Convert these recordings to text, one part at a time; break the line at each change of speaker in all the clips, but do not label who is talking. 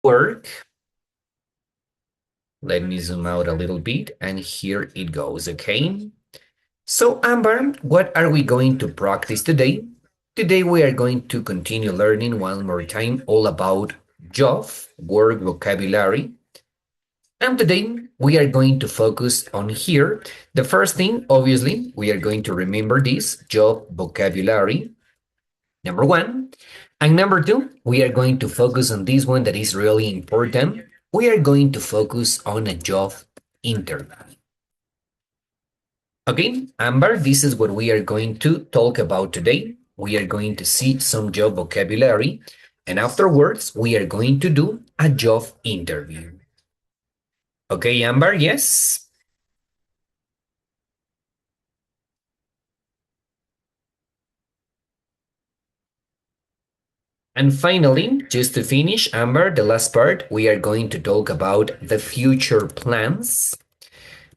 work. Let me zoom out a little bit, and here it goes, okay? So, Amber, what are we going to practice today? Today we are going to continue learning one more time all about job, work vocabulary. And today we are going to focus on here. The first thing, obviously, we are going to remember this job vocabulary, number one. And number two, we are going to focus on this one that is really important. We are going to focus on a job interview. Okay, Amber, this is what we are going to talk about today. We are going to see some job vocabulary, and afterwards, we are going to do a job interview. Okay, Amber, yes? And finally, just to finish, Amber, the last part, we are going to talk about the future plans.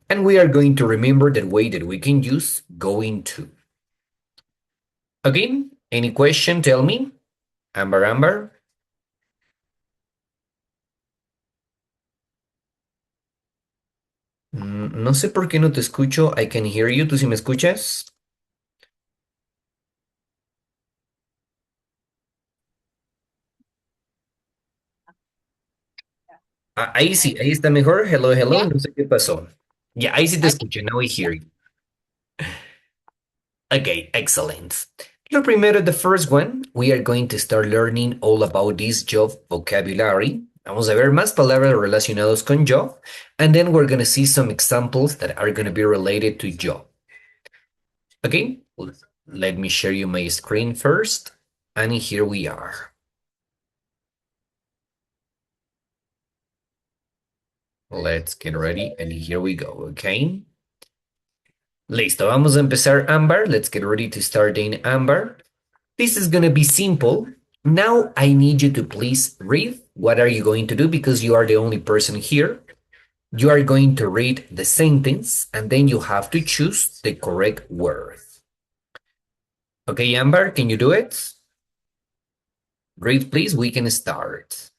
And we are going to remember the way that we can use going to. Okay, any question? Tell me. Amber, Amber. No sé por qué no te escucho. I can hear you. ¿Tú sí me escuchas? Ahí sí, ahí está mejor. Hello, hello.
Yeah.
No sé qué pasó. Ya, ahí sí te
Okay.
escucho. Now I hear you. Okay, excellent. Lo primero, the first one, we are going to start learning all about this job vocabulary. Vamos a ver más palabras relacionadas con job, and then we're going to see some examples that are going to be related to job. Okay, let me share you my screen first, and here we are. Let's get ready, and here we go, okay? Listo, vamos a empezar, Amber. Let's get ready to start in Amber. This is going to be simple. Now I need you to please read. What are you going to do? Because you are the only person here. You are going to read the sentence and then you have to choose the correct word. Okay, Amber, can you do it? Read, please. We can start.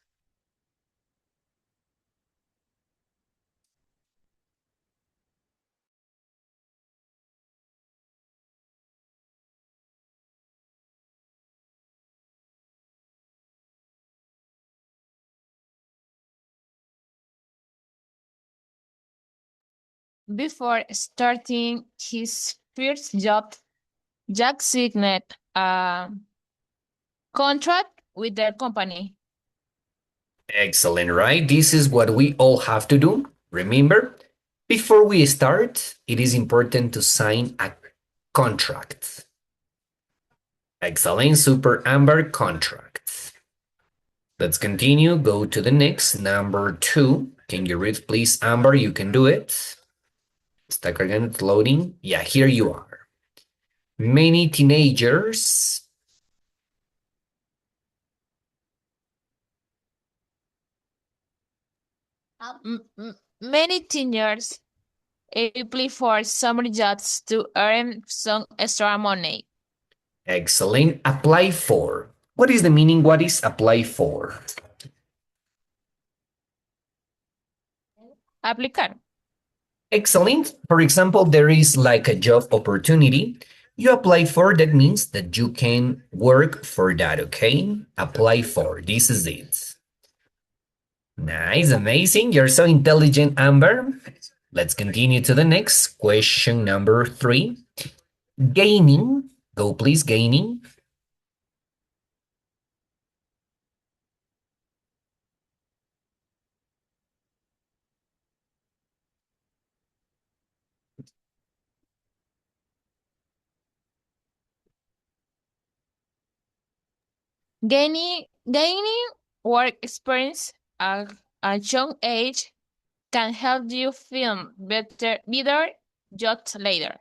Before starting his first job, Jack signed a contract with their company.
Excellent, right? This is what we all have to do. Remember, before we start, it is important to sign a contract. Excellent, super Amber, contract. Let's continue. Go to the next, number 2. Can you read, please, Amber? You can do it. Está cargando, it's loading. Yeah, here you are. Many teenagers.
Many teenagers apply for summer jobs to earn some extra money.
Excellent. Apply for. What is the meaning? What is apply for?
Aplicar.
Excellent. For example, there is like a job opportunity. You apply for, that means that you can work for that, okay? Apply for. This is it. Nice, amazing. You're so intelligent, Amber. Let's continue to the next question, number 3. Gaining. Go, please, gaining.
Gaining work experience at a young age can help you feel better jobs later.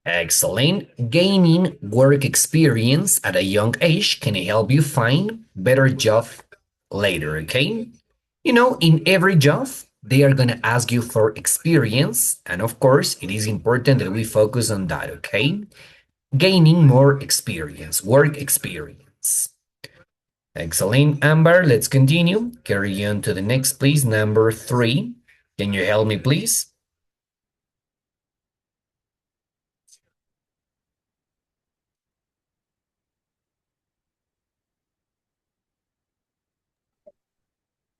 Excellent. Gaining work experience at a young age can help you find better job later, okay? You know, in every job, they are going to ask you for experience. And of course, it is important that we focus on that, okay? Gaining more experience, work experience. Excellent, Amber. Let's continue. Carry on to the next, please. Number 3. Can you help me, please?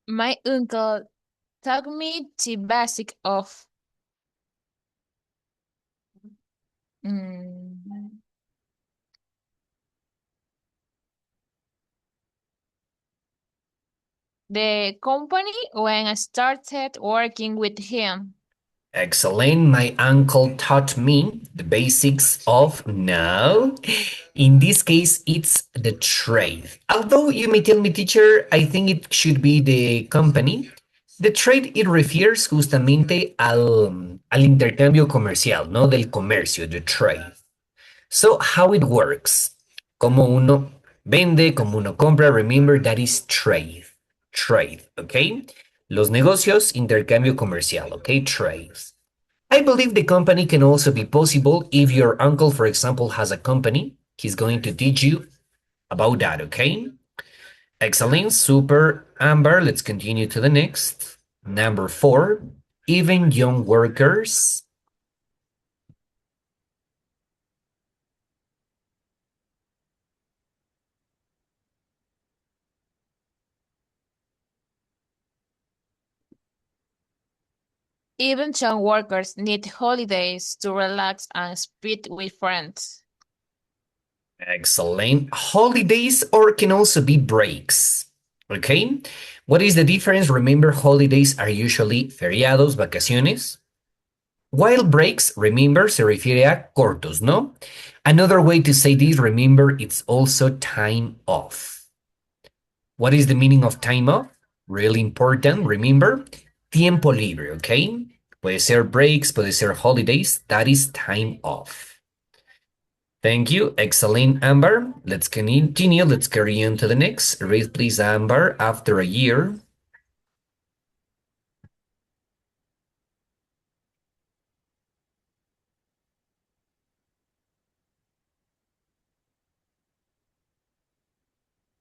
My uncle taught me the basic of mm, the company when I started working with him.
Excellent. My uncle taught me the basics of now. In this case, it's the trade. Although you may tell me, teacher, I think it should be the company. The trade, it refers justamente al intercambio comercial, ¿no? Del comercio, the trade. So, how it works? Como uno vende, como uno compra, remember that is trade. Trade, okay? Los negocios, intercambio comercial, okay? Trade. I believe the company can also be possible if your uncle, for example, has a company. He's going to teach you about that, okay? Excellent, super, Amber. Let's continue to the next. Number 4, even young workers.
Even some workers need holidays to relax and speak with friends.
Excellent. Holidays or can also be breaks. Okay. What is the difference? Remember, holidays are usually feriados, vacaciones. While breaks, remember, se refiere a cortos, ¿no? Another way to say this, remember, it's also time off. What is the meaning of time off? Really important, remember, tiempo libre, okay? Puede ser breaks, puede ser holidays, that is time off. Thank you. Excellent, Amber. Let's continue. Let's carry on to the next. Read, please, Amber. After a year.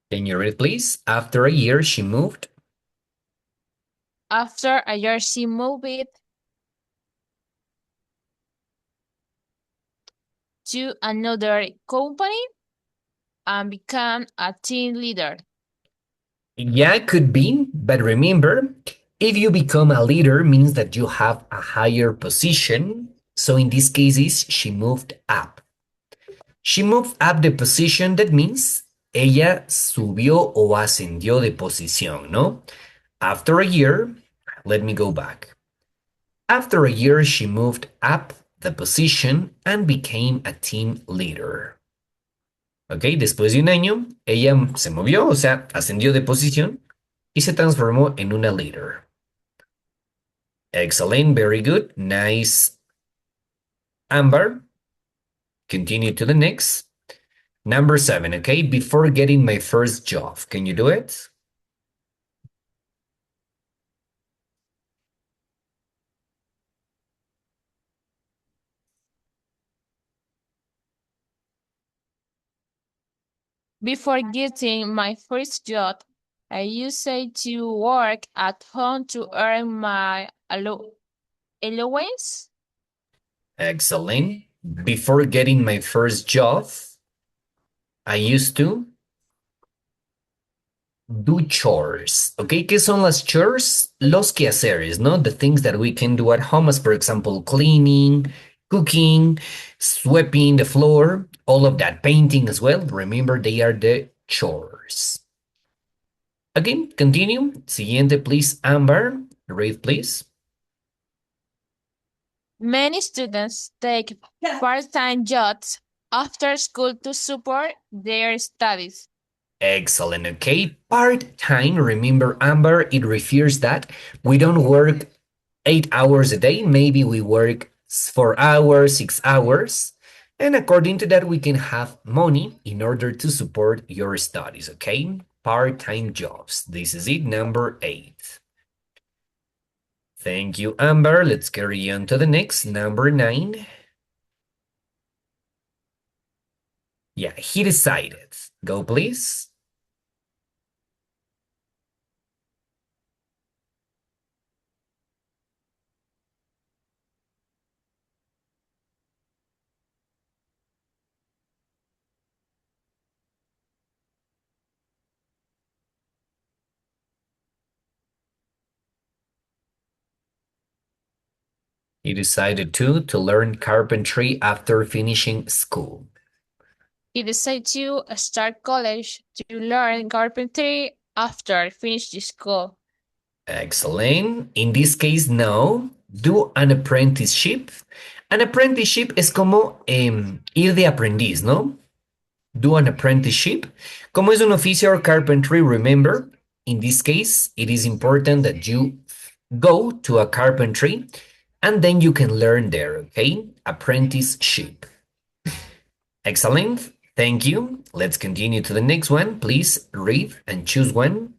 Can you read, please? After a year, she moved.
After a year, she moved to another company and became a team leader.
Yeah, could be. But remember, if you become a leader, means that you have a higher position. So in these cases, she moved up. She moved up the position. That means ella subió o ascendió de posición, ¿no? After a year, let me go back. After a year, she moved up the position and became a team leader. Ok, después de un año, ella se movió, o sea, ascendió de posición y se transformó en una leader. Excellent, very good, nice. Amber, continue to the next. Number 7, okay, before getting my first job, can you do it?
Before getting my first job, I used to work at home to earn my allowance.
Excellent. Before getting my first job, I used to do chores. Okay, ¿qué son las chores? Los quehaceres, ¿no? The things that we can do at home, as for example, cleaning, cooking, sweeping the floor, all of that, painting as well. Remember, they are the chores. Again, continue. Siguiente, please, Amber. Read, please.
Many students take part-time jobs after school to support their studies.
Excellent. Okay. Part-time, remember, Amber, it refers that we don't work 8 hours a day. Maybe we work 4 hours, 6 hours. And according to that, we can have money in order to support your studies. Okay. Part-time jobs. This is it, number 8. Thank you, Amber. Let's carry on to the next, number 9. Yeah, he decided. Go, please. You decided to learn carpentry after finishing school.
He decided to start college to learn carpentry after finishing school.
Excellent. In this case, no. Do an apprenticeship. An apprenticeship es como ir de aprendiz, ¿no? Do an apprenticeship. Como es un oficio or carpentry, remember, in this case, it is important that you go to a carpentry and then you can learn there, okay? Apprenticeship. Excellent. Thank you. Let's continue to the next one. Please read and choose one.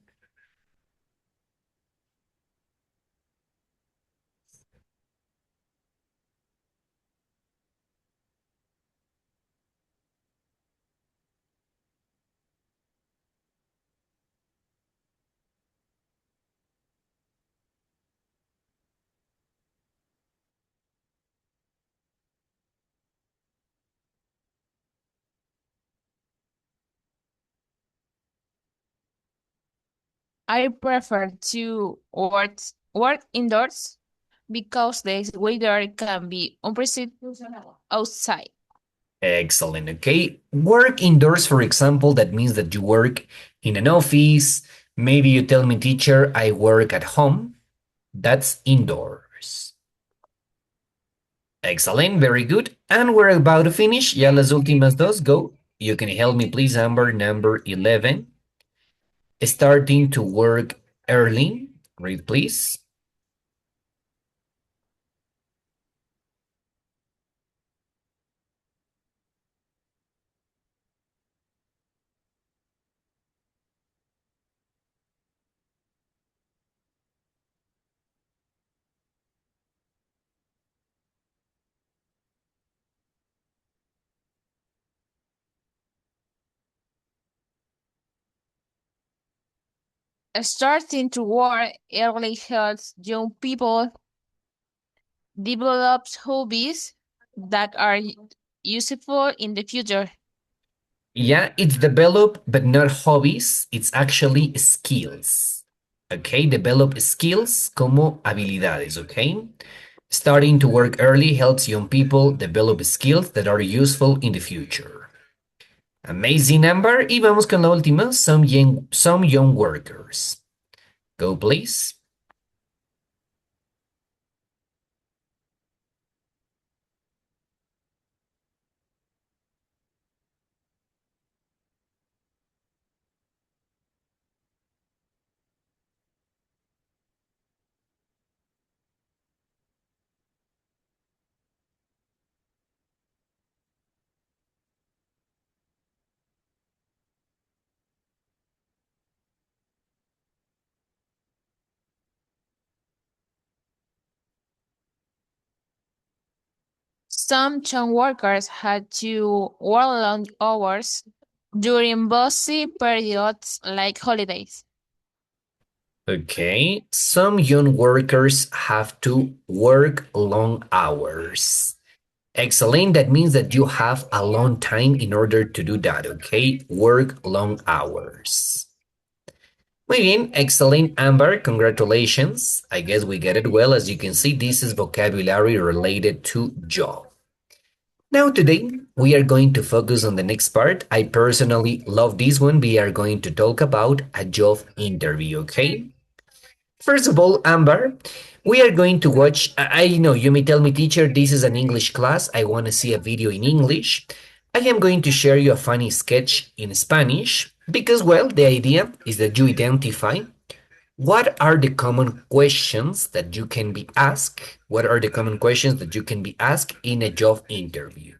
I prefer to work indoors because the weather can be unpredictable outside.
Excellent. Okay. Work indoors, for example, that means that you work in an office. Maybe you tell me, teacher, I work at home. That's indoors. Excellent. Very good. And we're about to finish. Ya las últimas dos. Go. You can help me, please, Amber, number 11. Starting to work early. Read, please.
Starting to work early helps young people develop hobbies that are useful in the future.
Yeah, it's develop, but not hobbies. It's actually skills. Okay, develop skills como habilidades, okay? Starting to work early helps young people develop skills that are useful in the future. Amazing number. Y vamos con la última, some young workers. Go, please.
Some young workers had to work long hours during busy periods like holidays.
Okay, some young workers have to work long hours. Excellent. That means that you have a long time in order to do that, okay? Work long hours. Muy bien. Excellent, Amber. Congratulations. I guess we get it well. As you can see, this is vocabulary related to job. Now, today, we are going to focus on the next part. I personally love this one. We are going to talk about a job interview, okay? First of all, Amber, we are going to watch. I know you may tell me, teacher, this is an English class. I want to see a video in English. I am going to share you a funny sketch in Spanish because, well, the idea is that you identify what are the common questions that you can be asked. What are the common questions that you can be asked in a job interview?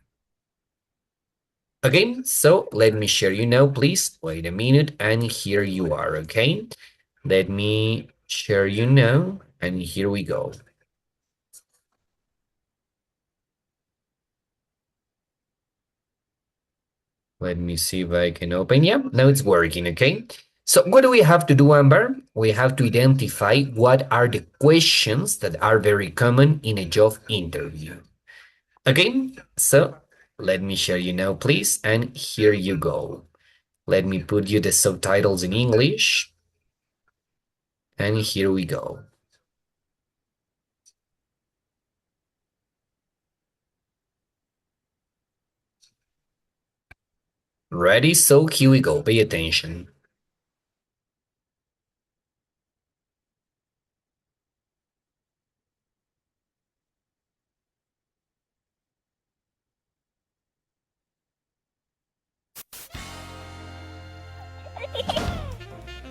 Okay, so let me share you now, please. Wait a minute, and here you are, okay? Let me share you now, and here we go. Let me see if I can open. Yeah, now it's working, okay? So what do we have to do, Amber? We have to identify what are the questions that are very common in a job interview. Okay, so let me share you now, please, and here you go. Let me put you the subtitles in English, and here we go. Ready? So here we go. Pay attention.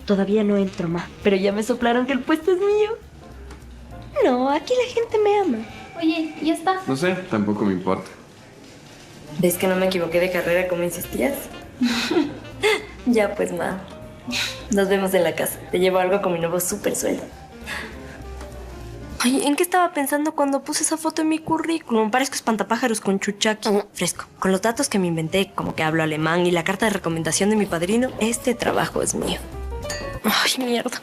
Todavía no entro, ma, pero ya me soplaron que el puesto es mío. No, aquí la gente me ama.
Oye, ¿ya está?
No sé, tampoco me importa.
¿Ves que no me equivoqué de carrera como insistías? Ya pues, ma. Nos vemos en la casa. Te llevo algo con mi nuevo súper sueldo. Ay, ¿en qué estaba pensando cuando puse esa foto en mi currículum? Parezco espantapájaros con chuchaki. Fresco. Con los datos que me inventé, como que hablo alemán y la carta de recomendación de mi padrino, este trabajo es mío. Ay, mierda.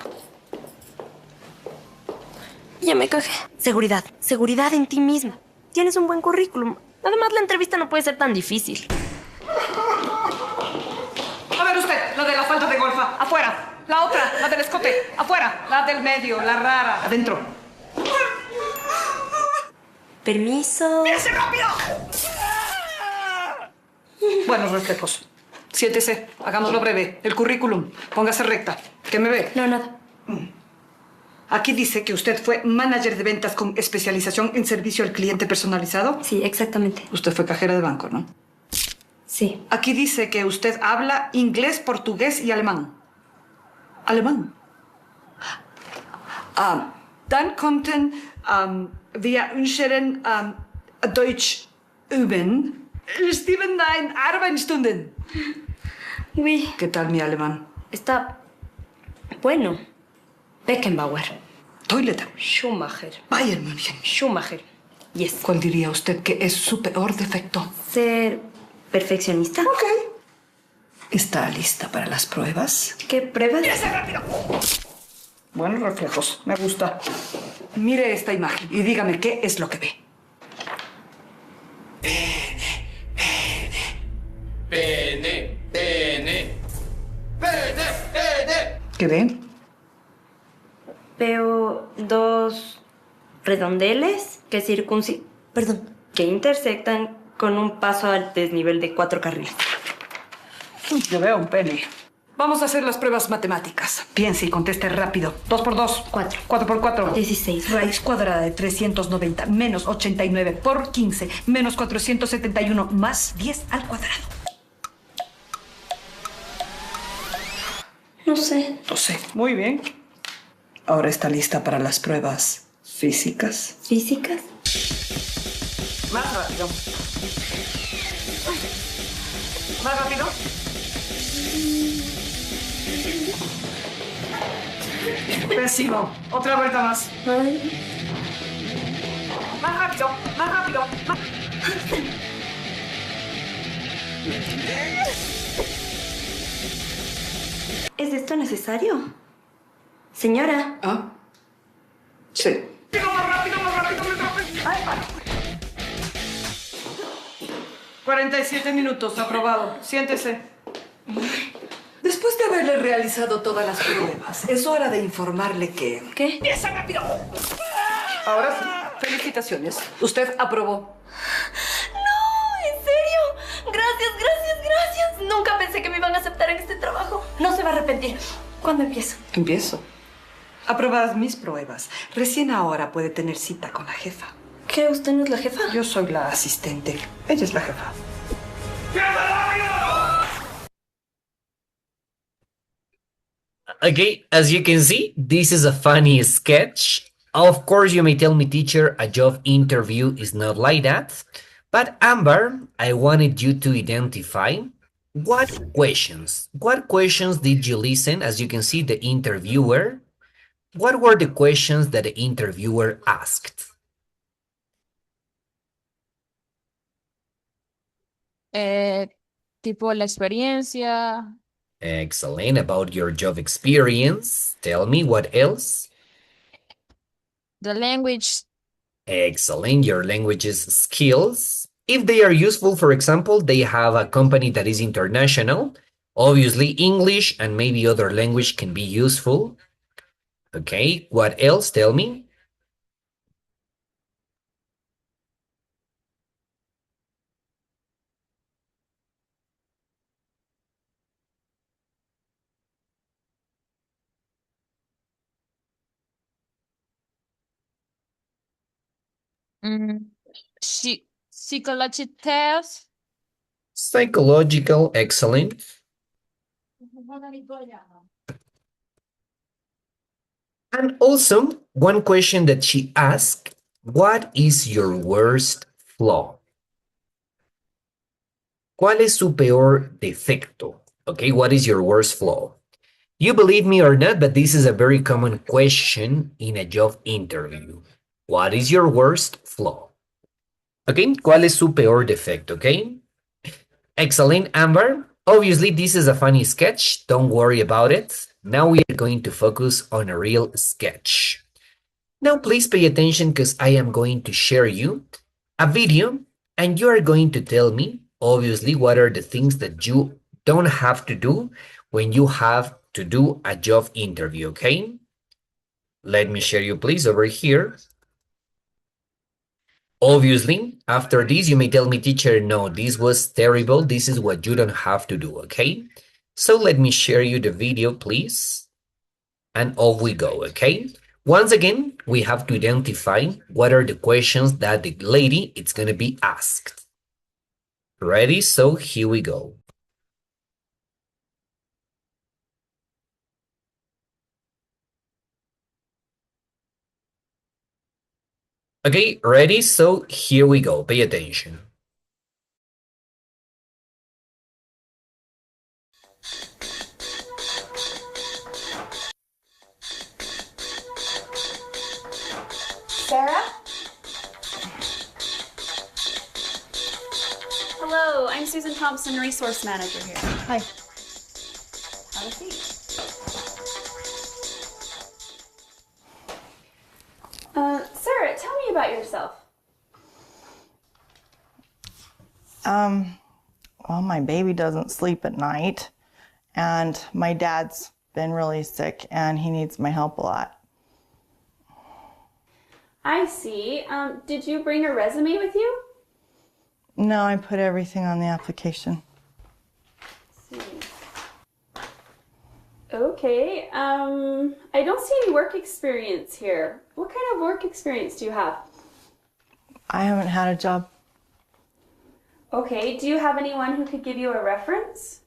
Ya me cagué. Seguridad. Seguridad en ti misma. Tienes un buen currículum. Además, la entrevista no puede ser tan difícil.
A ver usted, la de la falda de golfa, afuera. La otra, la del escote, afuera. La del medio, la rara, adentro.
Permiso.
¡Mírese rápido! Buenos reflejos. Siéntese, hagámoslo breve. El currículum, póngase recta. ¿Qué me ve?
No, nada.
Aquí dice que usted fue manager de ventas con especialización en servicio al cliente personalizado.
Sí, exactamente.
Usted fue cajera de banco, ¿no?
Sí.
Aquí dice que usted habla inglés, portugués y alemán. ¿Alemán? Dann konnten wir unseren Deutsch üben. Stimmen ein Arbeitsstunden.
Uy,
¿Qué tal mi alemán?
está bueno. Beckenbauer.
Toileta.
Schumacher.
Bayern München.
Schumacher. Yes.
¿Cuál diría usted que es su peor defecto?
Ser perfeccionista.
Ok. ¿Está lista para las pruebas?
¿Qué pruebas?
rápido! Buenos reflejos, me gusta. Mire esta imagen y dígame qué es lo que ve.
Pene, pene, pene, pene.
¿Qué ve?
Veo dos redondeles que intersectan con un paso al desnivel de 4 carriles.
Yo veo un pene. Vamos a hacer las pruebas matemáticas. Piense y conteste rápido. 2 por 2.
4.
4 por 4.
16.
Raíz cuadrada de 390 menos 89 por 15 menos 471 más 10 al cuadrado.
No sé.
Lo sé. Muy bien. Ahora está lista para las pruebas físicas.
¿Físicas?
Más rápido. Más rápido. Pésimo. Otra vuelta más.
Ay.
Más rápido. Más rápido. Más...
¿Es esto necesario? Señora.
¿Ah? Sí. Más rápido, más rápido, más rápido. Ay, ay. 47 minutos, aprobado. Siéntese. Después de haberle realizado todas las pruebas, es hora de informarle que...
¿Qué?
¡Empieza rápido! Ahora sí, felicitaciones. Usted aprobó.
¡No! ¿En serio? Gracias, gracias, gracias. Nunca pensé que me iban a aceptar en este trabajo. No se va a arrepentir. ¿Cuándo empiezo?
Empiezo. Aprobadas mis pruebas. Recién ahora puede tener cita con la jefa.
¿Qué? ¿Usted no es la jefa?
Yo soy la asistente. Ella es la jefa.
Okay, as you can see, this is a funny sketch. Of course, you may tell me, teacher, a job interview is not like that. But Amber, I wanted you to identify what questions did you listen? As you can see, the interviewer. What were the questions that the interviewer asked?
Tipo la experiencia,
Excellent. About your job experience. Tell me what else?
the language,
Excellent. Your languages skills. If they are useful, for example, they have a company that is international. Obviously, English and maybe other language can be useful. Okay, what else? Tell me.
Mm, psychology test.
Psychological, excellent. And also, one question that she asked, what is your worst flaw? ¿Cuál es su peor defecto? Okay, what is your worst flaw? You believe me or not, but this is a very common question in a job interview. What is your worst flaw? Okay, ¿cuál es su peor defecto? Okay, excellent, Amber. Obviously, this is a funny sketch. Don't worry about it. Now we are going to focus on a real sketch. Now, please pay attention because I am going to share you a video and you are going to tell me, obviously, what are the things that you don't have to do when you have to do a job interview, okay? Let me share you, please, over here. Obviously, after this, you may tell me, teacher, no, this was terrible. This is what you don't have to do, okay? So let me share you the video, please. And off we go, okay? Once again, we have to identify what are the questions that the lady is going to be asked. Ready? So here we go. Okay, ready? So here we go. Pay attention.
Sarah? Hello, I'm Susan Thompson, Resource Manager here.
Hi.
Have a seat. Sarah, tell me about yourself.
Well, my baby doesn't sleep at night, and my dad's been really sick, and he needs my help a lot.
I see. Did you bring a resume with you?
No, I put everything on the application.
Let's see. Okay. I don't see any work experience here. What kind of work experience do you have?
I haven't had a job.
Okay. Do you have anyone who could give you a reference?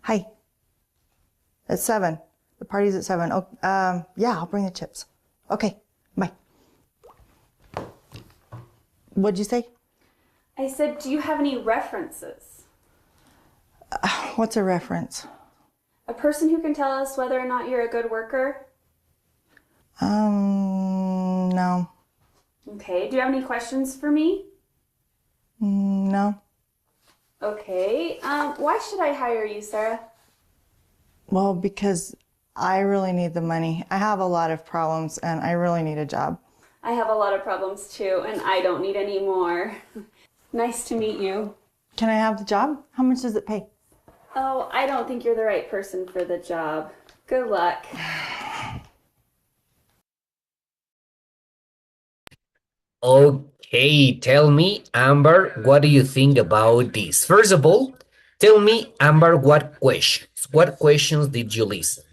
Hi. At 7. The party's at 7. Oh, yeah, I'll bring the chips. Okay, bye. What'd you say?
I said, do you have any references?
What's a reference?
A person who can tell us whether or not you're a good worker?
No.
Okay. Do you have any questions for me?
No.
Okay. Why should I hire you, Sarah?
Well, because I really need the money. I have a lot of problems, and I really need a job.
I have a lot of problems too, and I don't need any more. Nice to meet you.
Can I have the job? How much does it pay?
Oh, I don't think you're the right person for the job. Good luck.
Okay, tell me, Amber, what do you think about this? First of all, tell me, Amber, what questions did you listen?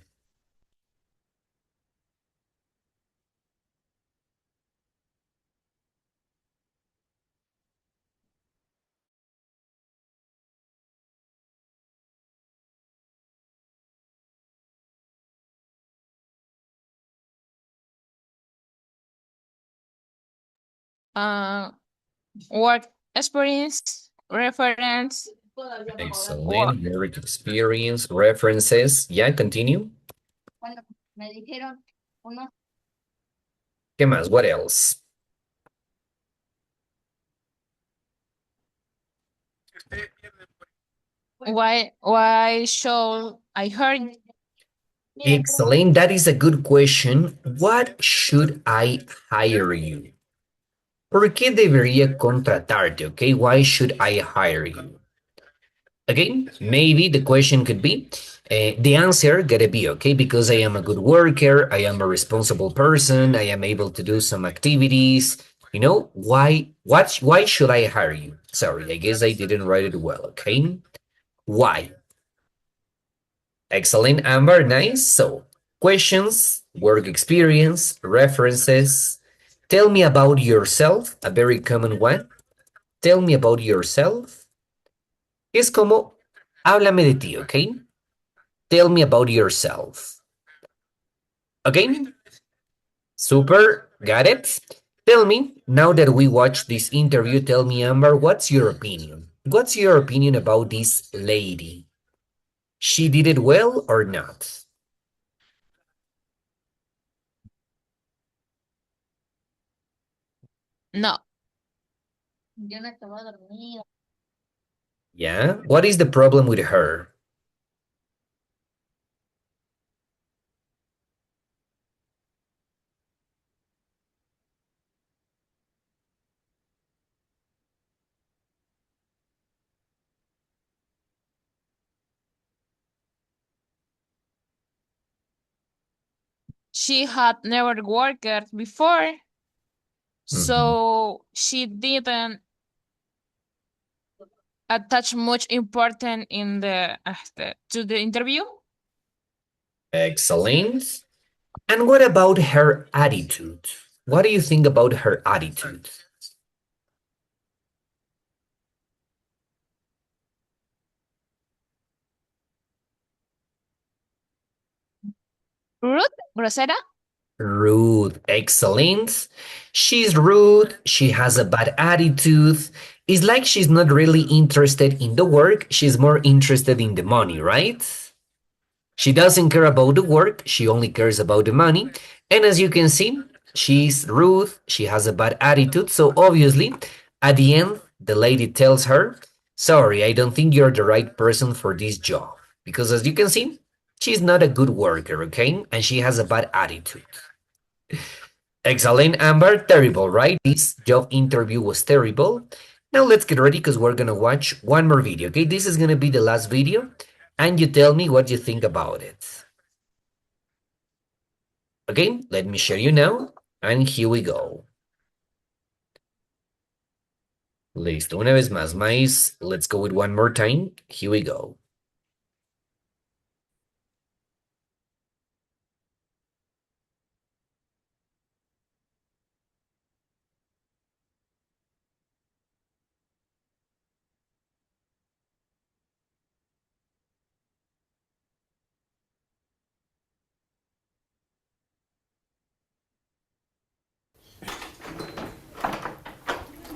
Work experience, reference.
Excellent, work experience, references. Yeah, continue. ¿Qué más? What else?
Why should I heard?
Excellent, that is a good question. What should I hire you? ¿Por qué debería contratarte? Okay, why should I hire you? Okay, maybe the question could be, the answer gotta be, okay, because I am a good worker, I am a responsible person, I am able to do some activities, you know, why should I hire you? Sorry, I guess I didn't write it well, okay? Why? Excellent, Amber. Nice. So, questions, work experience, references. Tell me about yourself, a very common one. Tell me about yourself. Es como, háblame de ti, ¿ok? Tell me about yourself. Okay? Super. Got it? Tell me, now that we watched this interview, tell me, Amber, what's your opinion? What's your opinion about this lady? She did it well or not?
No.
Yeah? What is the problem with her?
She had never worked before, so she didn't attach much importance in to the interview.
Excellent. And what about her attitude? What do you think about her attitude?
Rude, grosera.
Rude. Excellent. She's rude. She has a bad attitude. It's like she's not really interested in the work. She's more interested in the money, right? She doesn't care about the work. She only cares about the money. And as you can see, she's rude. She has a bad attitude. So obviously, at the end, the lady tells her, sorry, I don't think you're the right person for this job. Because as you can see, she's not a good worker, okay? And she has a bad attitude. Excellent, Amber. Terrible, right? This job interview was terrible. Now let's get ready because we're going to watch one more video, okay? This is going to be the last video, and you tell me what you think about it. Okay, let me show you now, and here we go. Listo, una vez más, mais. Let's go with one more time. Here we go.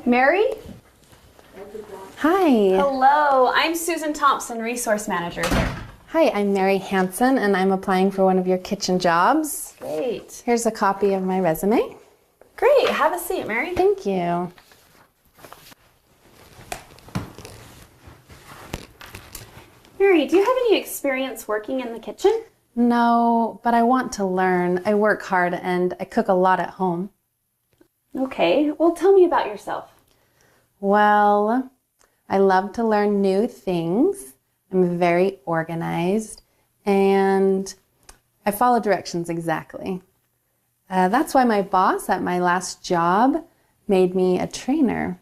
Mary?
Hi.
Hello, I'm Susan Thompson, Resource Manager here.
Hi, I'm Mary Hansen, and I'm applying for one of your kitchen jobs.
Great.
Here's a copy of my resume.
Great, have a seat, Mary.
Thank you.
Mary, do you have any experience working in the kitchen?
No, but I want to learn. I work hard and I cook a lot at home.
Okay, well, tell me about yourself.
Well, I love to learn new things. I'm very organized and I follow directions exactly. That's why my boss at my last job made me a trainer.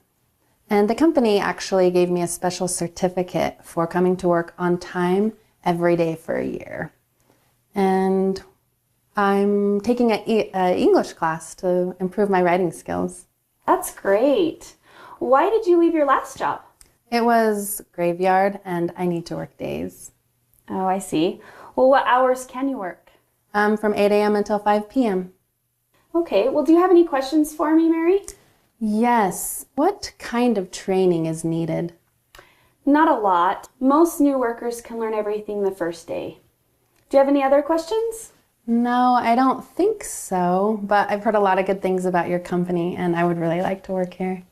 And the company actually gave me a special certificate for coming to work on time every day for a year. And I'm taking an English class to improve my writing skills.
That's great. Why did you leave your last job?
It was graveyard and I need to work days.
Oh, I see. Well, what hours can you work?
From 8 a.m. until 5 p.m.
Okay, well, do you have any questions for me, Mary?
Yes. What kind of training is needed?
Not a lot. Most new workers can learn everything the first day. Do you have any other questions?
No, I don't think so, but I've heard a lot of good things about your company and I would really like to work here.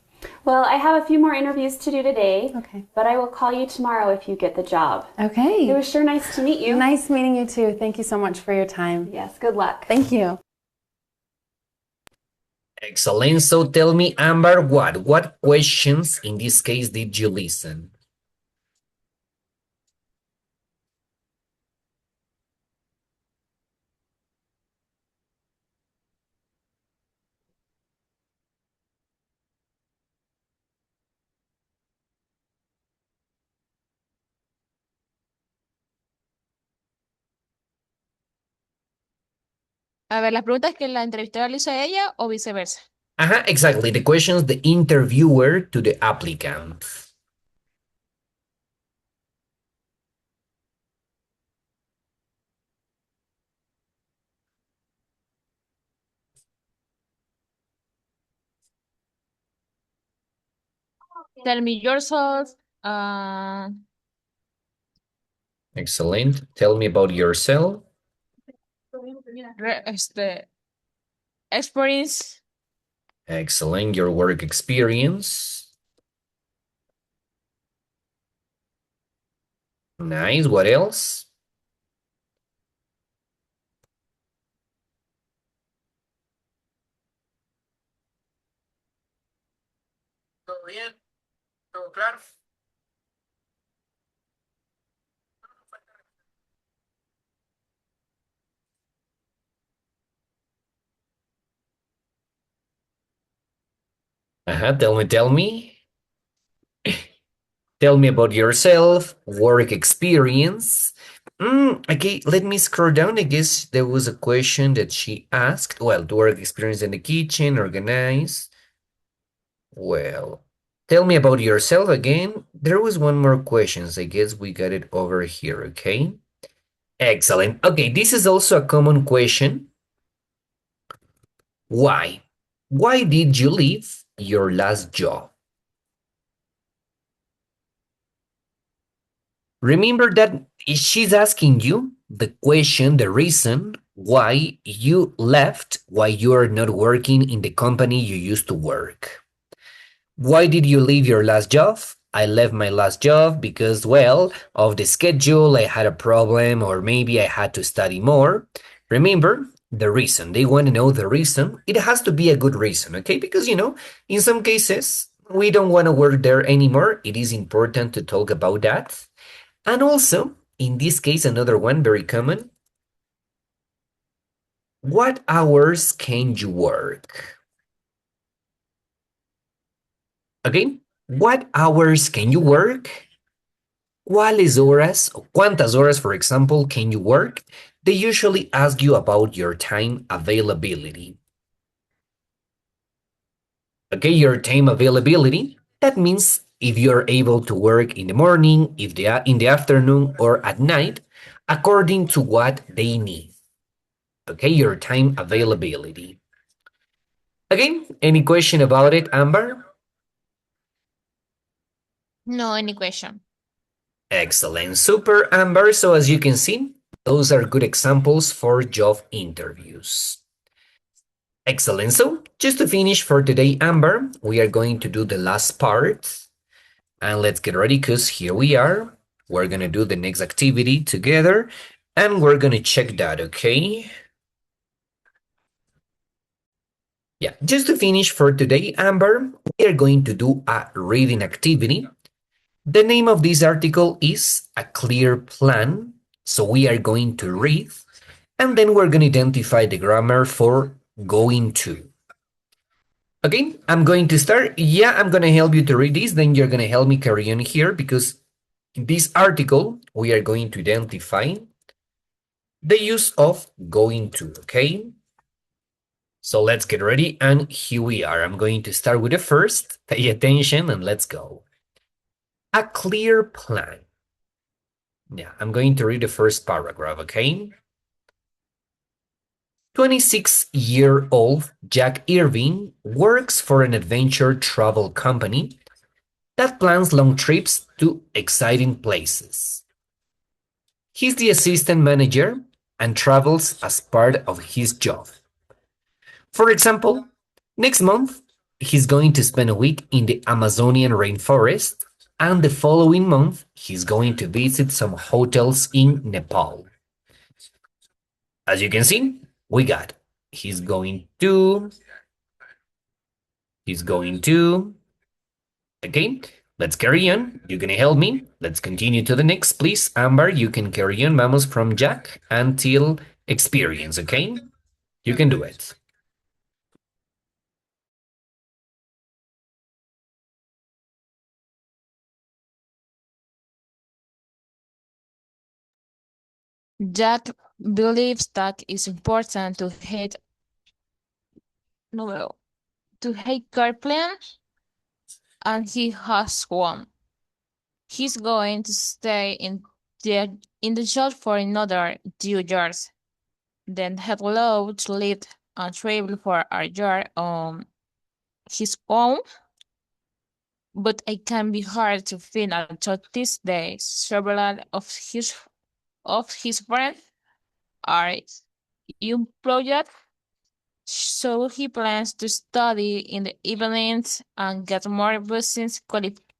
Well, I have a few more interviews to do today.
Okay.
But I will call you tomorrow if you get the job.
Okay.
It was sure nice to meet you.
Nice meeting you too. Thank you so much for your time.
Yes, good luck.
Thank you.
Excellent. So tell me, Amber, what questions in this case did you listen?
A ver, las preguntas que la entrevistadora le hizo a ella o viceversa.
Exactly. The questions the interviewer to the applicant.
Tell me yourself.
Excellent. Tell me about yourself.
Experience.
Excellent. Your work experience. Nice. What else?
¿Todo bien? ¿Todo claro?
Tell me. Tell me about yourself, work experience. Okay, let me scroll down. I guess there was a question that she asked. Well, the work experience in the kitchen, organize. Well, tell me about yourself again. There was one more question. I guess we got it over here, okay? Excellent. Okay, this is also a common question. Why? Why did you leave your last job? Remember that she's asking you the question, the reason why you left, why you are not working in the company you used to work. Why did you leave your last job? I left my last job because, well, of the schedule, I had a problem, or maybe I had to study more. Remember the reason. They want to know the reason. It has to be a good reason, okay? Because, in some cases, we don't want to work there anymore. It is important to talk about that. And also, in this case, another one very common. What hours can you work? Okay, what hours can you work? ¿Cuáles horas o cuántas horas, for example, can you work? They usually ask you about your time availability. Okay, your time availability. That means if you're able to work in the morning, if they are in the afternoon, or at night, according to what they need. Okay, your time availability. Again, any question about it, Amber?
No, any question.
Excellent, super, Amber. So as you can see, those are good examples for job interviews. Excellent. So just to finish for today, Amber, we are going to do the last part. And let's get ready because here we are. We're going to do the next activity together and we're going to check that, okay? Yeah, just to finish for today, Amber, we are going to do a reading activity. The name of this article is A Clear Plan. So we are going to read and then we're going to identify the grammar for going to. Okay, I'm going to start. Yeah, I'm going to help you to read this. Then you're going to help me carry on here because in this article, we are going to identify the use of going to, okay? So let's get ready, and here we are. I'm going to start with the first. Pay attention, and let's go. A clear plan. Yeah, I'm going to read the first paragraph, okay? 26-year-old Jack Irving works for an adventure travel company that plans long trips to exciting places. He's the assistant manager and travels as part of his job. For example, next month, he's going to spend a week in the Amazonian rainforest, and the following month, he's going to visit some hotels in Nepal. As you can see, we got he's going to, okay, let's carry on. You're gonna help me. Let's continue to the next, please. Amber, you can carry on. Vamos from Jack until experience, okay? You can do it.
Jack believes that it's important to hate no, to hate car plan, and he has one. He's going to stay the job for another 2 years. Then hello to lead and travel for a year on his own. But it can be hard to find a job these days. Several of his friends are unemployed, so he plans to study in the evenings and get more business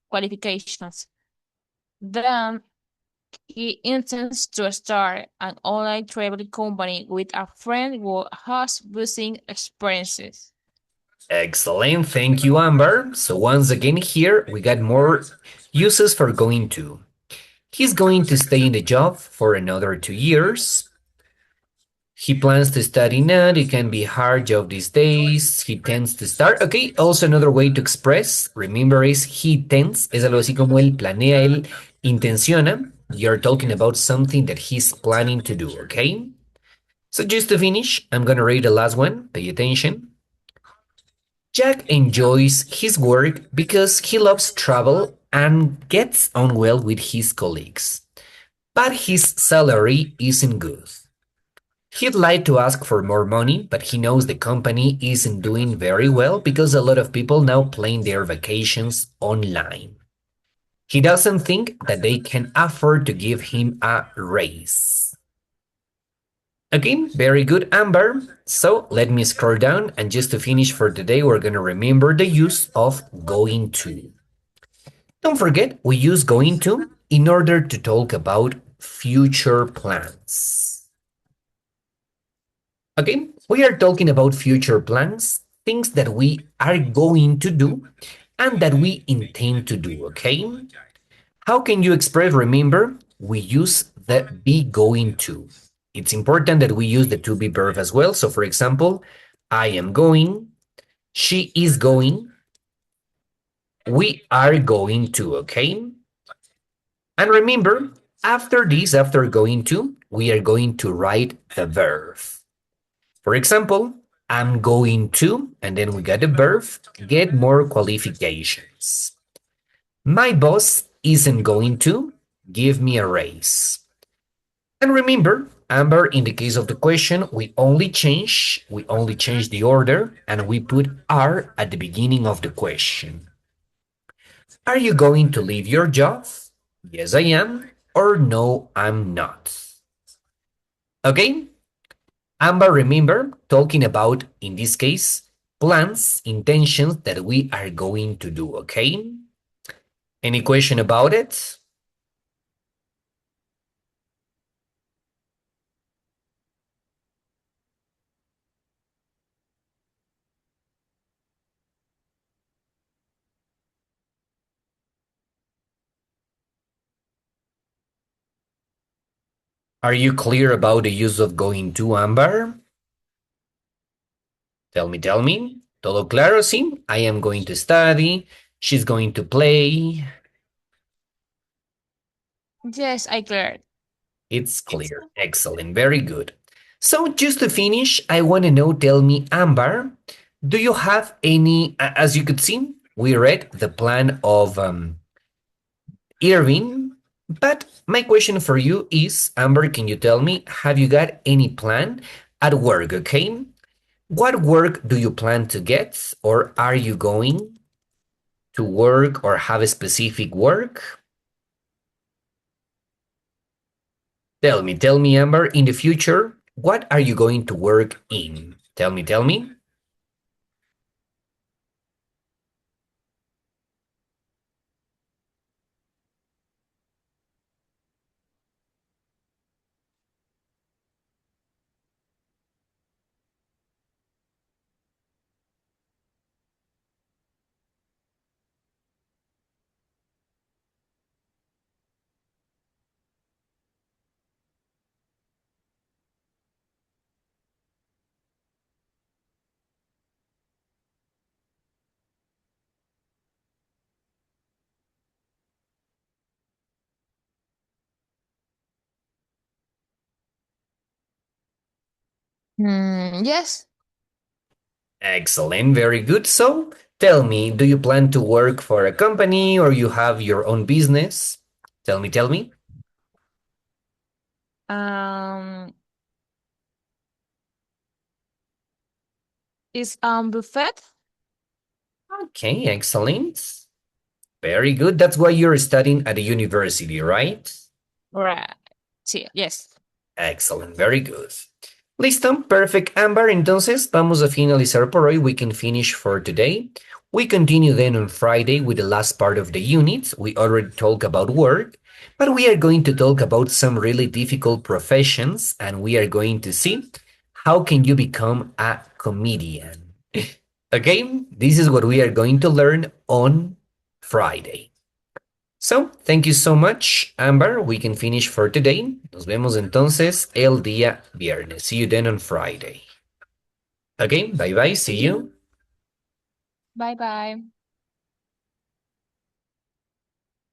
qualifications. Then he intends to start an online travel company with a friend who has business experiences.
Excellent. Thank you, Amber. So once again here, we got more uses for going to. He's going to stay in the job for another 2 years. He plans to study NAT. It can be a hard job these days. He tends to start. Okay, also another way to express, remember, is he tends. Es algo así como él planea, él intenciona. You're talking about something that he's planning to do, okay? So just to finish, I'm going to read the last one. Pay attention. Jack enjoys his work because he loves travel and gets on well with his colleagues. But his salary isn't good. He'd like to ask for more money, but he knows the company isn't doing very well because a lot of people now plan their vacations online. He doesn't think that they can afford to give him a raise. Again, very good, Amber. So let me scroll down, and just to finish for today, we're going to remember the use of going to. Don't forget, we use going to in order to talk about future plans. Okay, we are talking about future plans, things that we are going to do and that we intend to do, okay? How can you express, remember, we use the be going to. It's important that we use the to be verb as well. So for example, I am going, she is going, we are going to, okay? And remember, after this, after going to, we are going to write the verb. For example, I'm going to, and then we got the verb, get more qualifications. My boss isn't going to give me a raise. And remember, Amber, in the case of the question, we only change the order and we put are at the beginning of the question. Are you going to leave your job? Yes, I am. Or no, I'm not. Okay? Amber, remember, talking about, in this case, plans, intentions that we are going to do, okay? Any question about it? Are you clear about the use of going to, Amber? Tell me. ¿Todo claro? Sí. I am going to study. She's going to play.
Yes, I cleared.
It's clear. Excellent. Very good. So just to finish, I want to know, tell me, Amber, do you have any, as you could see, we read the plan of Irving, but my question for you is, Amber, can you tell me, have you got any plan at work, okay? What work do you plan to get, or are you going to work or have a specific work? Tell me, Amber, in the future, what are you going to work in? Tell me.
Yes.
Excellent, very good. So, tell me, do you plan to work for a company or you have your own business? Tell me, tell me.
Is buffet?
Okay, excellent. Very good. That's why you're studying at a university, right?
Right. Sí, yes.
Excellent, very good. Listo, perfect, Amber. Entonces, vamos a finalizar por hoy. We can finish for today. We continue then on Friday with the last part of the unit. We already talked about work, but we are going to talk about some really difficult professions, and we are going to see how can you become a comedian. Okay, this is what we are going to learn on Friday. So, thank you so much, Amber. We can finish for today. Nos vemos entonces el día viernes. See you then on Friday. Okay, bye bye. See you.
Bye bye.